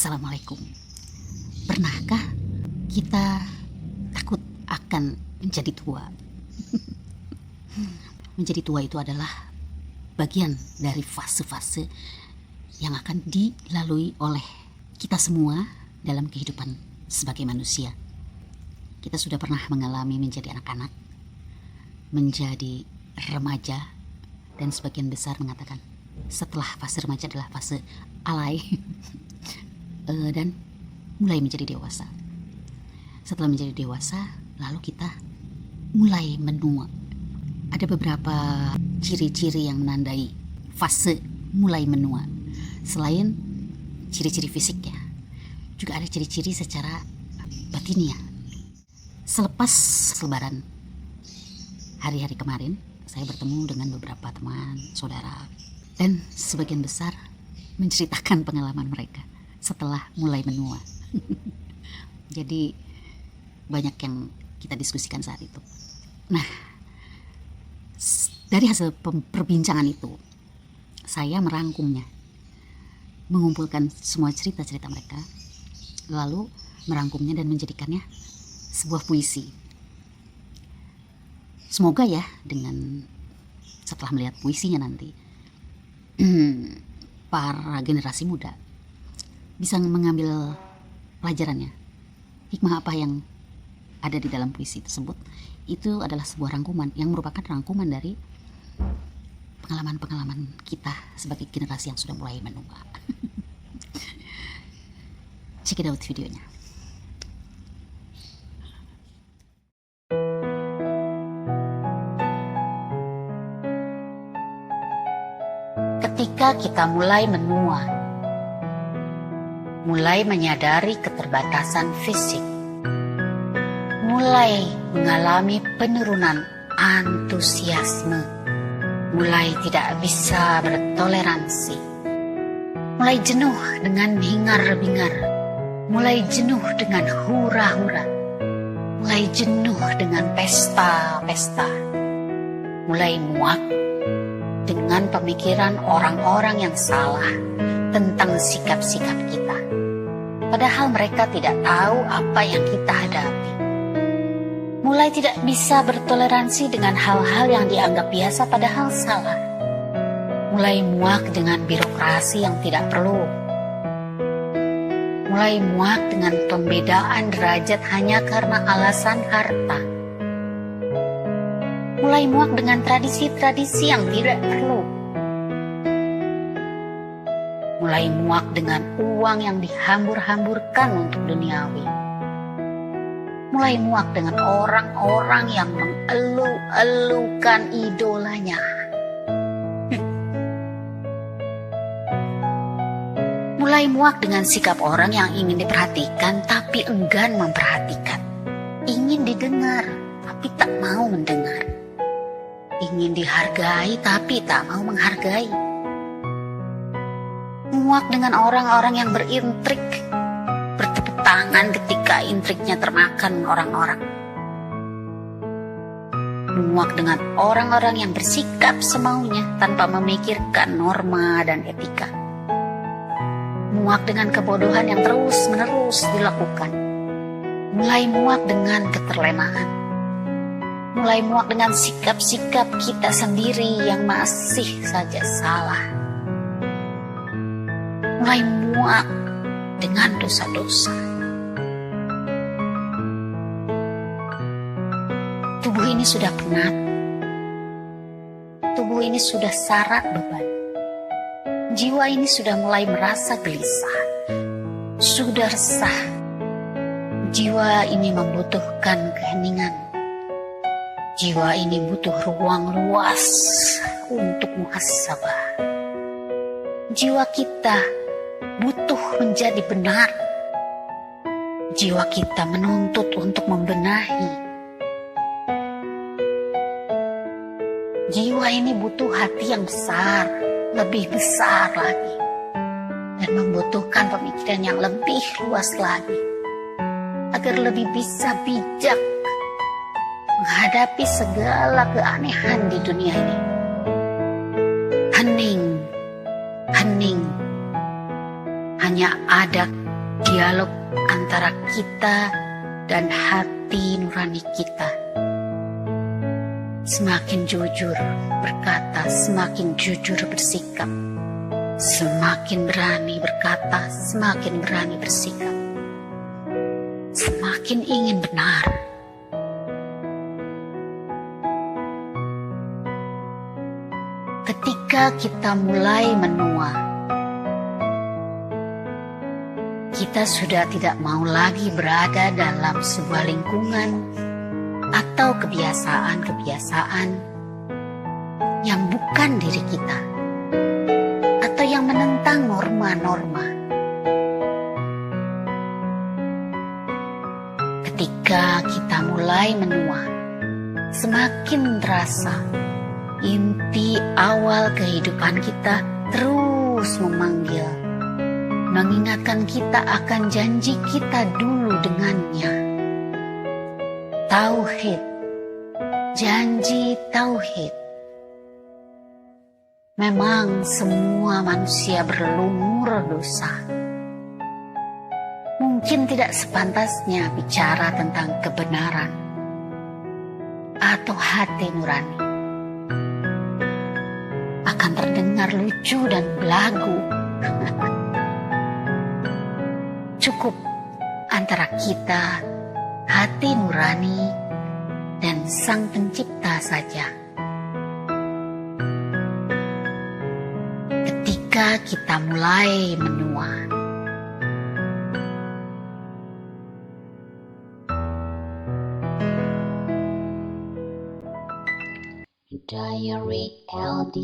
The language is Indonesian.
Assalamualaikum. Pernahkah kita takut akan menjadi tua? Menjadi tua itu adalah bagian dari fase-fase yang akan dilalui oleh kita semua dalam kehidupan sebagai manusia. Kita sudah pernah mengalami menjadi anak-anak, menjadi remaja, dan sebagian besar mengatakan setelah fase remaja adalah fase alay dan mulai menjadi dewasa. Setelah menjadi dewasa, lalu kita mulai menua. Ada beberapa ciri-ciri yang menandai fase mulai menua. Selain ciri-ciri fisik ya, juga ada ciri-ciri secara batinnya. Selepas Lebaran hari-hari kemarin, saya bertemu dengan beberapa teman, saudara, dan sebagian besar menceritakan pengalaman mereka setelah mulai menua. Jadi banyak yang kita diskusikan saat itu. Nah, dari hasil perbincangan itu, saya merangkumnya, mengumpulkan semua cerita-cerita mereka, lalu merangkumnya dan menjadikannya sebuah puisi. Semoga ya, dengan setelah melihat puisinya nanti, para generasi muda bisa mengambil pelajarannya. Hikmah apa yang ada di dalam puisi tersebut, itu adalah sebuah rangkuman yang merupakan rangkuman dari pengalaman-pengalaman kita sebagai generasi yang sudah mulai menua. Check it out videonya. Ketika kita mulai menua, mulai menyadari keterbatasan fisik, mulai mengalami penurunan antusiasme, mulai tidak bisa bertoleransi, mulai jenuh dengan hingar-bingar, mulai jenuh dengan hura-hura, mulai jenuh dengan pesta-pesta, mulai muak dengan pemikiran orang-orang yang salah tentang sikap-sikap kita. Padahal mereka tidak tahu apa yang kita hadapi. Mulai tidak bisa bertoleransi dengan hal-hal yang dianggap biasa padahal salah. Mulai muak dengan birokrasi yang tidak perlu. Mulai muak dengan pembedaan derajat hanya karena alasan harta. Mulai muak dengan tradisi-tradisi yang tidak perlu. Mulai muak dengan uang yang dihambur-hamburkan untuk duniawi. Mulai muak dengan orang-orang yang mengeluh-elukan idolanya. Mulai muak dengan sikap orang yang ingin diperhatikan tapi enggan memperhatikan. Ingin didengar tapi tak mau mendengar. Ingin dihargai tapi tak mau menghargai. Muak dengan orang-orang yang berintrik, bertepuk tangan ketika intriknya termakan orang-orang. Muak dengan orang-orang yang bersikap semaunya tanpa memikirkan norma dan etika. Muak dengan kebodohan yang terus-menerus dilakukan. Mulai muak dengan keterlenaan. Mulai muak dengan sikap-sikap kita sendiri yang masih saja salah. Mulai muak dengan dosa-dosa. Tubuh ini sudah penat. Tubuh ini sudah syarat beban. Jiwa ini sudah mulai merasa gelisah. Sudah resah. Jiwa ini membutuhkan keheningan. Jiwa ini butuh ruang luas untuk muhasabah. Jiwa kita butuh menjadi benar. Jiwa kita menuntut untuk membenahi. Jiwa ini butuh hati yang besar, lebih besar lagi, dan membutuhkan pemikiran yang lebih luas lagi, agar lebih bisa bijak menghadapi segala keanehan di dunia ini. Hening, hanya ada dialog antara kita dan hati nurani kita. Semakin jujur berkata, semakin jujur bersikap. Semakin berani berkata, semakin berani bersikap. Semakin ingin benar. Ketika kita mulai menua, kita sudah tidak mau lagi berada dalam sebuah lingkungan atau kebiasaan-kebiasaan yang bukan diri kita atau yang menentang norma-norma. Ketika kita mulai menua, semakin terasa inti awal kehidupan kita terus memanggil, mengingatkan kita akan janji kita dulu dengannya. Tauhid, janji tauhid. Memang semua manusia berlumur dosa. Mungkin tidak sepantasnya bicara tentang kebenaran atau hati nurani. Akan terdengar lucu dan belagu. Cukup antara kita, hati nurani, dan Sang Pencipta saja. Ketika kita mulai menua, Diary LD.